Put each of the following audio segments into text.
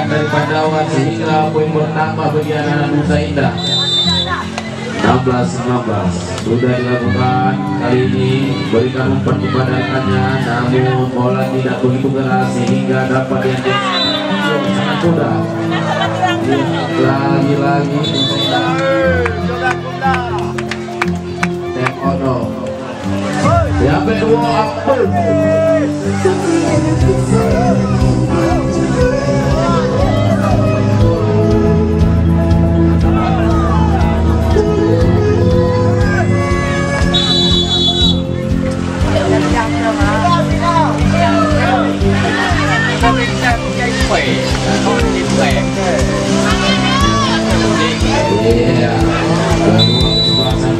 dari Pandawa sehingga poin bertambah bagi anak-anak Nusa Indah. 16-15 sudah dilakukan. Kali ini berikan umpan kepada rekannya, namun bola tidak begitu keras sehingga dapat diambil sangat mudah. Lagi-lagi Tekono yang kedua Abdul. Iya,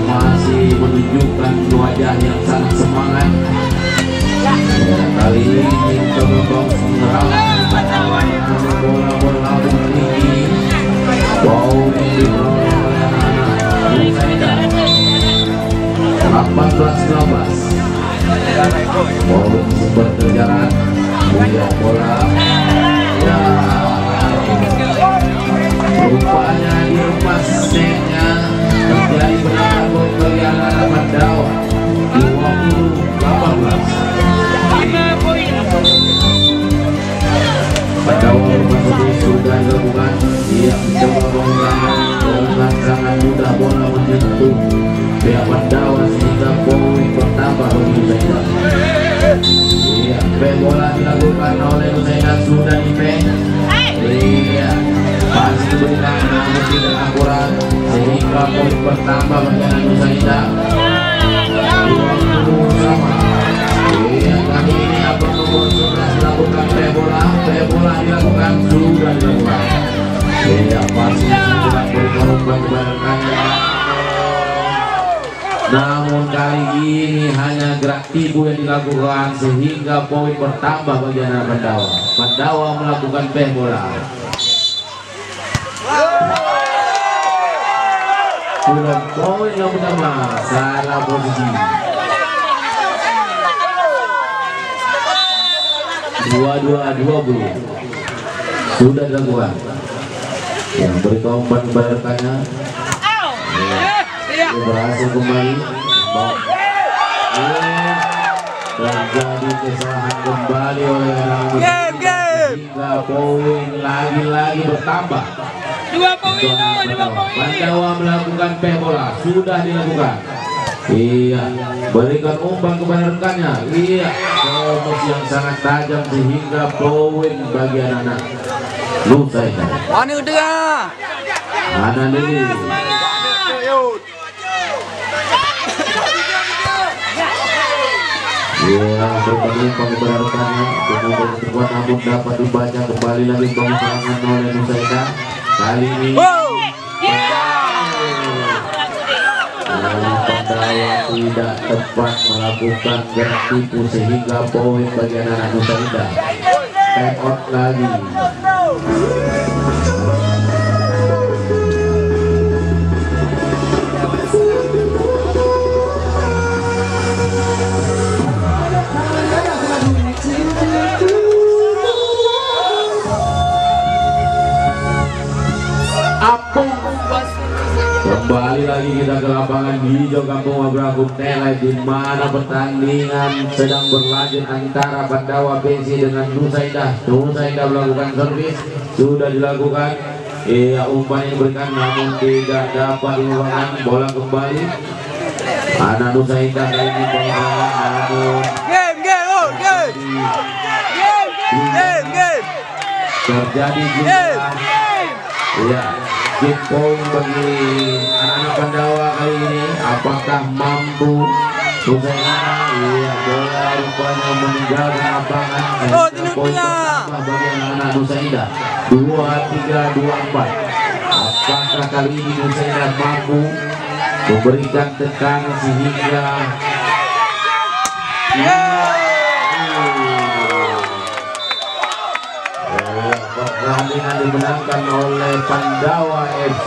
masih menunjukkan wajah yang sangat semangat. Ya, kali ini coba menyerang bola tinggi. Wow, ini Nusa Indah 18-19. Wow, berkejaran lihat bola. Ya, rupanya dilepas setnya terjadi penambahan gol bagi anak-anak Pandawa 20-18. Pandawa rumah sudah dilakukan. Dia mencoba mengulangan dengan sangat mudah bola menyentuh pihak Pandawa sehingga poin bertambah bagi Nusa Indah. Iya, bola dilakukan oleh Nusa Indah sudah dipeng. Iya, masih diberikan namun tidak akurat sehingga poin bertambah bagi anak Nusa Indah. 20 sama. Iya, kali ini Abang Nomor sudah dilakukan bola dilakukan sudah dilakukan. Iya, masih tidak berikan umpan kepada rekannya. Namun kali ini hanya gerak tibu yang dilakukan sehingga poin bertambah bagi anak Pandawa. Pandawa melakukan bola. Sudah poin yang pertama, salah posisi. 22-20 sudah dilakukan. Yang berikan umpan kepada rekannya. Berhasil kembali. Terjadi kesalahan kembali oleh anak hingga poin lagi bertambah. 2 poin. Pandawa melakukan bola sudah dilakukan. Iya, berikan umpan kepada rekannya. Iya, fokus yang sangat tajam sehingga poin bagi anak-anak Nusa Indah. Mana udah? Mana ini? Ya, berpenumpang kepada rekannya dengan berkuat namun dapat dibaca kembali lagi pengusahaan oleh Nusa Indah. Kali ini Pandawa tidak tepat melakukan gerak tipu sehingga poin bagi anak-anak Nusa Indah. Time out lagi. Kembali lagi kita ke lapangan hijau Kampung Wabrakum Telai, di mana pertandingan sedang berlanjut antara Pandawa BC dengan Nusa Indah. Nusa Indah melakukan servis sudah dilakukan. Iya, umpan yang diberikan namun tidak dapat dilakukan. Bola kembali. Anak Nusa Indah kali ini namun terjadi juga. Iya, game point bagi anak-anak Pandawa kali ini. Apakah mampu Nusa Indah? Iya, bola rupanya meninggalkan lapangan. Poin pertama bagi anak-anak Nusa Indah 23-24. Apakah kali ini Nusa Indah mampu memberikan tekanan sehingga pertandingan dimenangkan oleh Pandawa FC.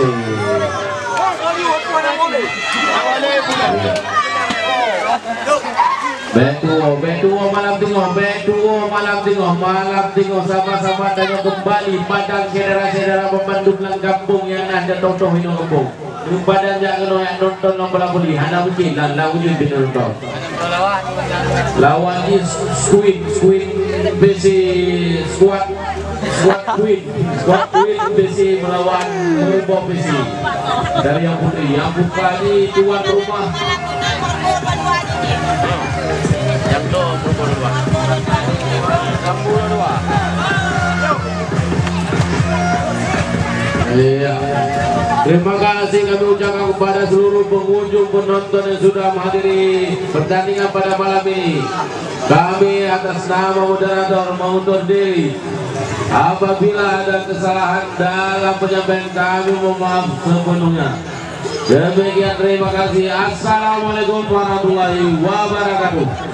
Betuo malam tengok sama-sama tanya kembali padang saudara-saudara pemandu lang kampung yang ada totoh hino kampung. Yung badan jangan yang nonton ng balapuli, hana uji dan lawan yung binonton. Lawan di squid besi squad queen besi melawan merubah besi dari yang putri kali tuan rumah. Jam 22. Iya. Terima kasih kami ucapkan kepada seluruh pengunjung penonton yang sudah menghadiri pertandingan pada malam ini. Kami atas nama moderator mengundur diri. Apabila ada kesalahan dalam penyampaian kami mohon maaf sepenuhnya. Demikian terima kasih. Assalamualaikum warahmatullahi wabarakatuh.